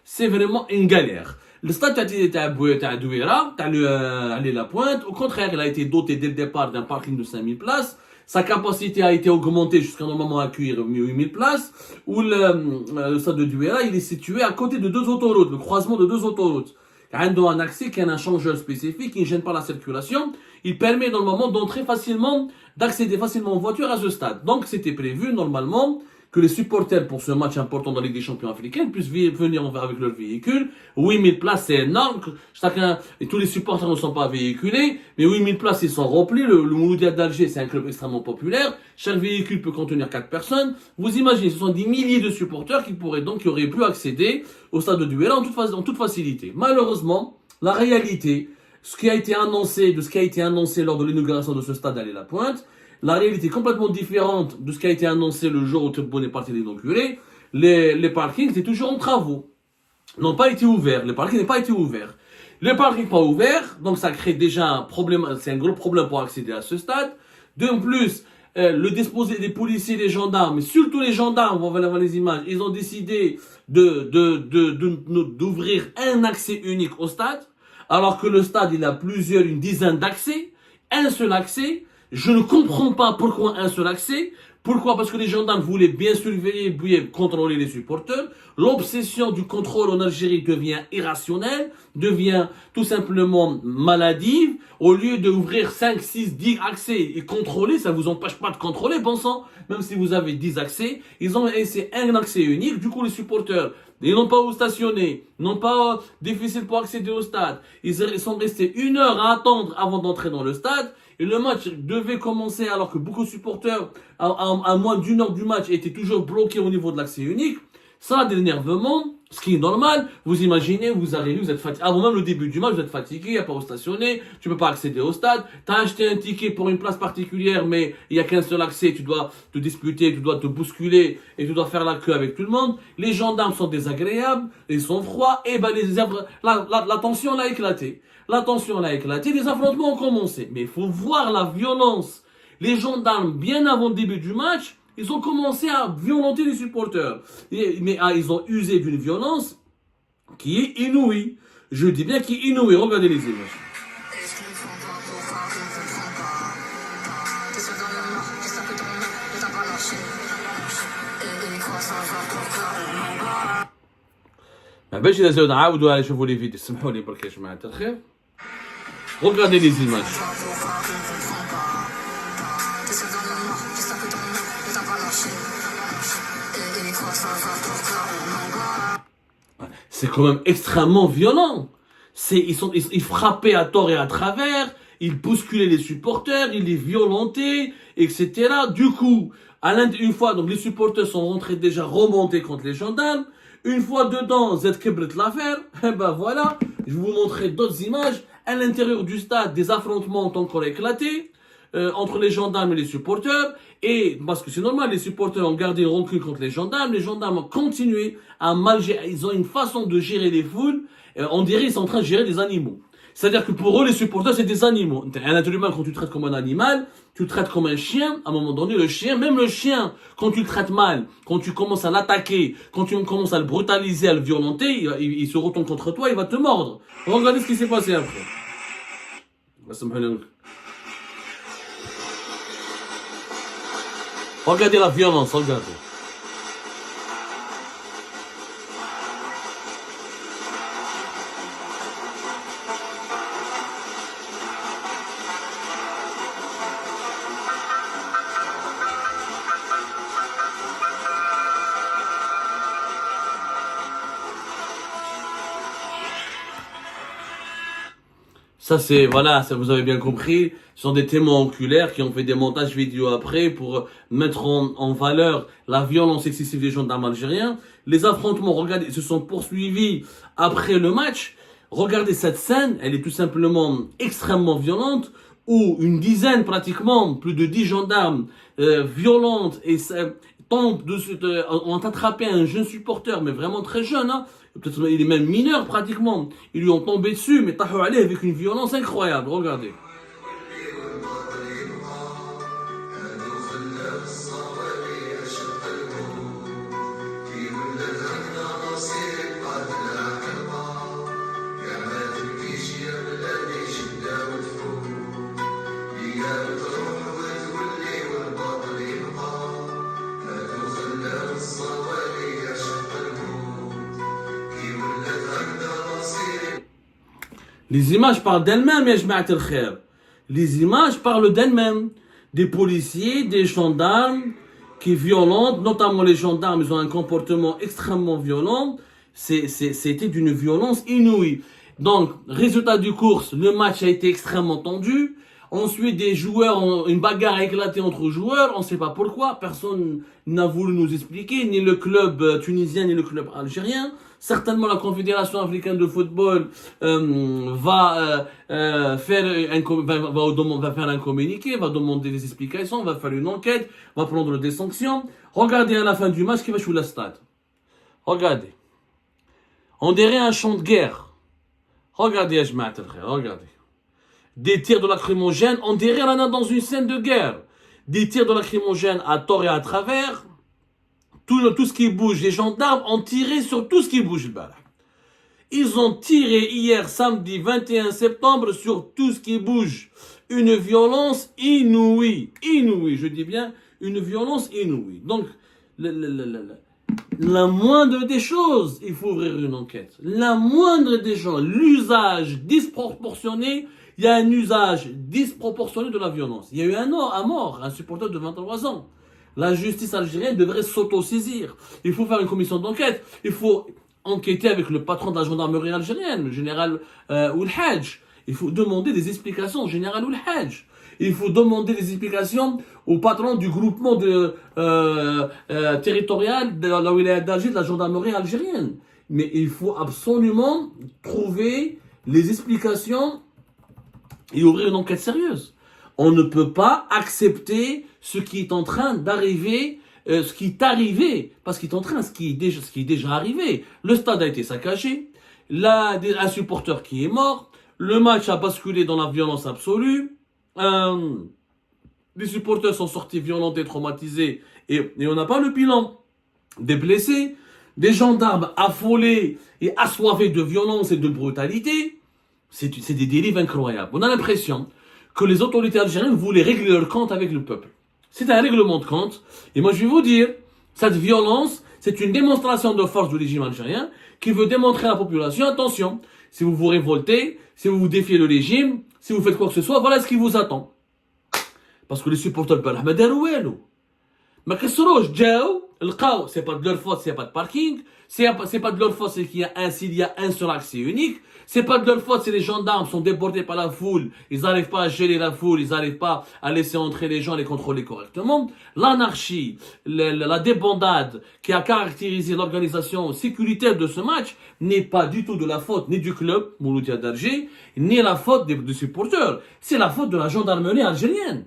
C'est vraiment une galère. Le stade à Douira, allé la pointe. Au contraire, il a été doté dès le départ d'un parking de 5000 places. Sa capacité a été augmentée jusqu'à normalement accueillir 8000 places. Où le stade de Douira, il est situé à côté de deux autoroutes, le croisement de deux autoroutes. Il y a un accès qui a un changeur spécifique qui ne gêne pas la circulation. Il permet normalement d'entrer facilement, d'accéder facilement en voiture à ce stade. Donc c'était prévu normalement que les supporters pour ce match important dans la Ligue des Champions africaine puissent venir avec leur véhicule. 8000 places, c'est énorme. Chacun, et tous les supporters ne sont pas véhiculés, mais 8000 places, ils sont remplis. Le Mouloudia d'Alger, c'est un club extrêmement populaire. Chaque véhicule peut contenir 4 personnes. Vous imaginez, ce sont des milliers de supporters qui auraient pu accéder au stade de Douala en toute facilité. Malheureusement, la réalité, ce qui a été annoncé lors de l'inauguration de ce stade à la Pointe, la réalité est complètement différente de ce qui a été annoncé le jour où Tebboune est parti l'inaugurer. Les parkings étaient toujours en travaux. N'ont pas été ouverts. Les parkings n'ont pas été ouverts. Les parkings pas ouverts, donc ça crée déjà un problème, c'est un gros problème pour accéder à ce stade. De plus, le disposé des policiers, des gendarmes, mais surtout les gendarmes, on va voir les images, ils ont décidé d'ouvrir un accès unique au stade, alors que le stade, il a une dizaine d'accès, un seul accès. Je ne comprends pas pourquoi un seul accès. Pourquoi? Parce que les gendarmes voulaient bien surveiller, bien contrôler les supporters. L'obsession du contrôle en Algérie devient irrationnelle, devient tout simplement maladive. Au lieu d'ouvrir 5, 6, 10 accès et contrôler, ça ne vous empêche pas de contrôler, bon sang. Même si vous avez 10 accès, ils ont laissé un accès unique. Du coup, les supporters, ils n'ont pas où stationner, n'ont pas difficile pour accéder au stade. Ils sont restés 1 heure à attendre avant d'entrer dans le stade. Et le match devait commencer alors que beaucoup de supporters, à moins d'1 heure du match, étaient toujours bloqués au niveau de l'accès unique. Ça a de l'énervement, ce qui est normal. Vous imaginez, vous arrivez, vous êtes fatigué. Avant même le début du match, vous êtes fatigué, il n'y a pas où stationner, tu ne peux pas accéder au stade. Tu as acheté un ticket pour une place particulière, mais il n'y a qu'un seul accès. Tu dois te disputer, tu dois te bousculer et tu dois faire la queue avec tout le monde. Les gendarmes sont désagréables, ils sont froids, et ben la tension a éclaté. La tension a éclaté, les affrontements ont commencé. Mais il faut voir la violence. Les gendarmes, bien avant le début du match, ils ont commencé à violenter les supporters. Mais ils ont usé d'une violence qui est inouïe. Je dis bien qui est inouïe. Regardez les images. باش لازم نعاودوا على شوفوا لي فيديو سمحوا لي برك يا جماعه الخير. Regardez les images. C'est quand même extrêmement violent. Ils frappaient à tort et à travers, ils bousculaient les supporters, ils les violentaient, etc. Du coup, une fois, donc les supporters sont rentrés déjà remontés contre les gendarmes. Une fois dedans, Z Kibrit l'affaire, et ben voilà, je vais vous montrer d'autres images. À l'intérieur du stade, des affrontements ont encore éclaté entre les gendarmes et les supporters. Et parce que c'est normal, les supporters ont gardé une rancune contre les gendarmes ont continué à mal gérer. Ils ont une façon de gérer les foules, on dirait qu'ils sont en train de gérer des animaux. C'est-à-dire que pour eux, les supporters, c'est des animaux. Un être humain, quand tu le traites comme un animal, tu le traites comme un chien. À un moment donné, même le chien, quand tu le traites mal, quand tu commences à l'attaquer, quand tu commences à le brutaliser, à le violenter, il se retourne contre toi, il va te mordre. Regardez ce qui s'est passé après. Regardez la violence, regardez. Ça c'est, voilà, ça vous avez bien compris, ce sont des témoins oculaires qui ont fait des montages vidéo après pour mettre en valeur la violence excessive des gendarmes algériens. Les affrontements, regardez, se sont poursuivis après le match. Regardez cette scène, elle est tout simplement extrêmement violente, où une dizaine pratiquement, plus de 10 gendarmes violentes et ont attrapé un jeune supporter, mais vraiment très jeune, hein. Peut-être il est même mineur pratiquement. Ils lui ont tombé dessus, mais tahou allé avec une violence incroyable. Regardez. Les images parlent d'elles-mêmes, ya jama'at al-khair. Les images parlent d'elles-mêmes. Des policiers, des gendarmes qui violentent, notamment les gendarmes, ils ont un comportement extrêmement violent. C'était d'une violence inouïe. Donc, résultat du course, le match a été extrêmement tendu. Ensuite, des joueurs, une bagarre a éclaté entre joueurs, on ne sait pas pourquoi, personne n'a voulu nous expliquer, ni le club tunisien, ni le club algérien. Certainement, la Confédération africaine de football va faire un communiqué, va demander des explications, va faire une enquête, va prendre des sanctions. Regardez à la fin du match qui va jouer le stade. Regardez. On dirait un champ de guerre. Regardez, regardez. Des tirs de lacrymogène, on dirait qu'on est dans une scène de guerre. Des tirs de lacrymogène à tort et à travers. Tout ce qui bouge, les gendarmes ont tiré sur tout ce qui bouge. Ils ont tiré hier, samedi 21 septembre, sur tout ce qui bouge. Une violence inouïe. Inouïe, je dis bien, une violence inouïe. Donc, la moindre des choses, il faut ouvrir une enquête. La moindre des choses, l'usage disproportionné, il y a un usage disproportionné de la violence. Il y a eu un mort, un supporter de 23 ans. La justice algérienne devrait s'auto-saisir. Il faut faire une commission d'enquête. Il faut enquêter avec le patron de la gendarmerie algérienne, le général Oulhadj. Il faut demander des explications au général Oulhadj. Il faut demander des explications au patron du groupement territorial de la wilaya d'Alger, de la gendarmerie algérienne. Mais il faut absolument trouver les explications et ouvrir une enquête sérieuse. On ne peut pas accepter ce qui est en train d'arriver, ce qui est arrivé, parce qu'il est en train, ce qui est déjà arrivé. Le stade a été saccagé, un supporter qui est mort, le match a basculé dans la violence absolue, les supporters sont sortis violentés, traumatisés, et on n'a pas le bilan des blessés, des gendarmes affolés et assoiffés de violence et de brutalité. C'est des dérives incroyables. On a l'impression que les autorités algériennes voulaient régler leur compte avec le peuple. C'est un règlement de compte. Et moi, je vais vous dire, cette violence, c'est une démonstration de force du régime algérien qui veut démontrer à la population, attention, si vous vous révoltez, si vous vous défiez le régime, si vous faites quoi que ce soit, voilà ce qui vous attend. Parce que les supporters de Ahmed Darouelou, ما كسروش جاو لقاو c'est pas de leur faute s'il n'y a pas de parking, c'est pas de leur faute s'il y a un seul accès unique, c'est pas de leur faute si les gendarmes sont débordés par la foule, ils n'arrivent pas à gérer la foule, ils n'arrivent pas à laisser entrer les gens, les contrôler correctement. L'anarchie, la débandade qui a caractérisé l'organisation sécuritaire de ce match n'est pas du tout de la faute ni du club Mouloudia d'Alger, ni la faute des supporters, c'est la faute de la gendarmerie algérienne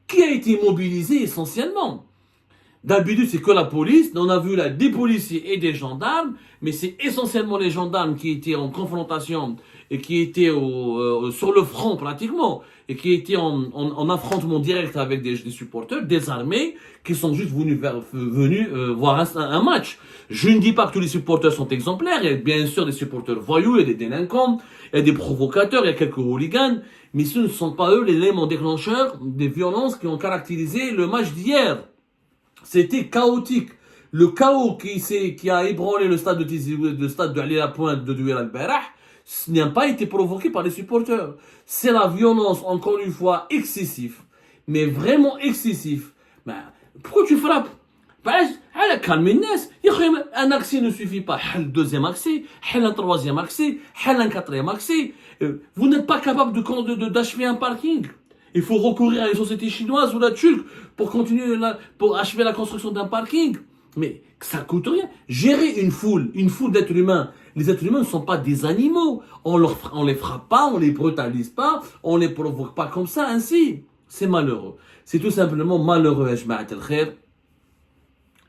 qui a été mobilisée essentiellement. D'habitude, c'est que la police. On a vu là des policiers et des gendarmes, mais c'est essentiellement les gendarmes qui étaient en confrontation et qui étaient sur le front pratiquement et qui étaient en affrontement direct avec des supporters désarmés qui sont juste venus voir un match. Je ne dis pas que tous les supporters sont exemplaires. Il y a bien sûr des supporters voyous, il y a des délinquants, il y a des provocateurs, il y a quelques hooligans, mais ce ne sont pas eux les éléments déclencheurs des violences qui ont caractérisé le match d'hier. C'était chaotique. Le chaos qui a ébranlé le stade de Ali Lapointe de Douala al-Barah, ce n'a pas été provoqué par les supporters. C'est la violence, encore une fois, excessive. Mais vraiment excessif. Pourquoi tu frappes? Un accès ne suffit pas. Un deuxième accès, un troisième accès, un quatrième accès. Vous n'êtes pas capable d'achever un parking. Il faut recourir à une société chinoise ou la turque pour pour achever la construction d'un parking. Mais ça coûte rien. Gérer une foule d'êtres humains. Les êtres humains ne sont pas des animaux. On les frappe pas, on les brutalise pas, on les provoque pas comme ça, ainsi. C'est malheureux. C'est tout simplement malheureux,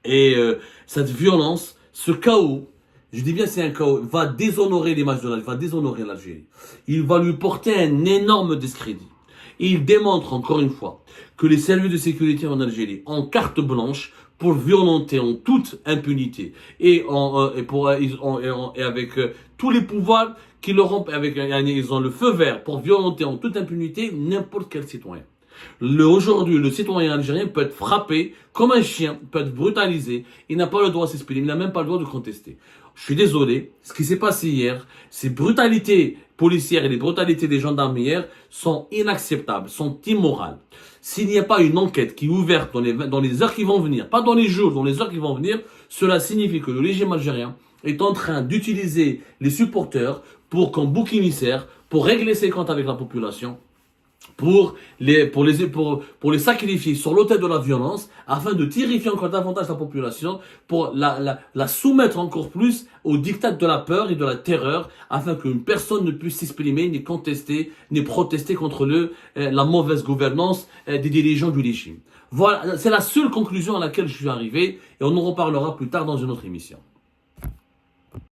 et cette violence, ce chaos, je dis bien c'est un chaos, va déshonorer l'image de l'Algérie, va déshonorer l'Algérie. Il va lui porter un énorme discrédit. Et il démontre encore une fois que les services de sécurité en Algérie ont carte blanche pour violenter en toute impunité et avec tous les pouvoirs qui leur ont, ils ont le feu vert pour violenter en toute impunité n'importe quel citoyen. Aujourd'hui, le citoyen algérien peut être frappé comme un chien, peut être brutalisé, il n'a pas le droit de s'exprimer, il n'a même pas le droit de contester. je suis désolé, ce qui s'est passé hier, ces brutalités policières et les brutalités des gendarmes hier sont inacceptables, sont immorales. S'il n'y a pas une enquête qui est ouverte dans les heures qui vont venir, pas dans les jours, dans les heures qui vont venir, cela signifie que le régime algérien est en train d'utiliser les supporters comme bouc émissaire pour régler ses comptes avec la population, pour les sacrifier sur l'autel de la violence, afin de terrifier encore davantage la population, pour la soumettre encore plus au diktat de la peur et de la terreur, afin qu'une personne ne puisse s'exprimer, ni contester, ni protester contre la mauvaise gouvernance des dirigeants du régime. Voilà, c'est la seule conclusion à laquelle je suis arrivé, et on en reparlera plus tard dans une autre émission.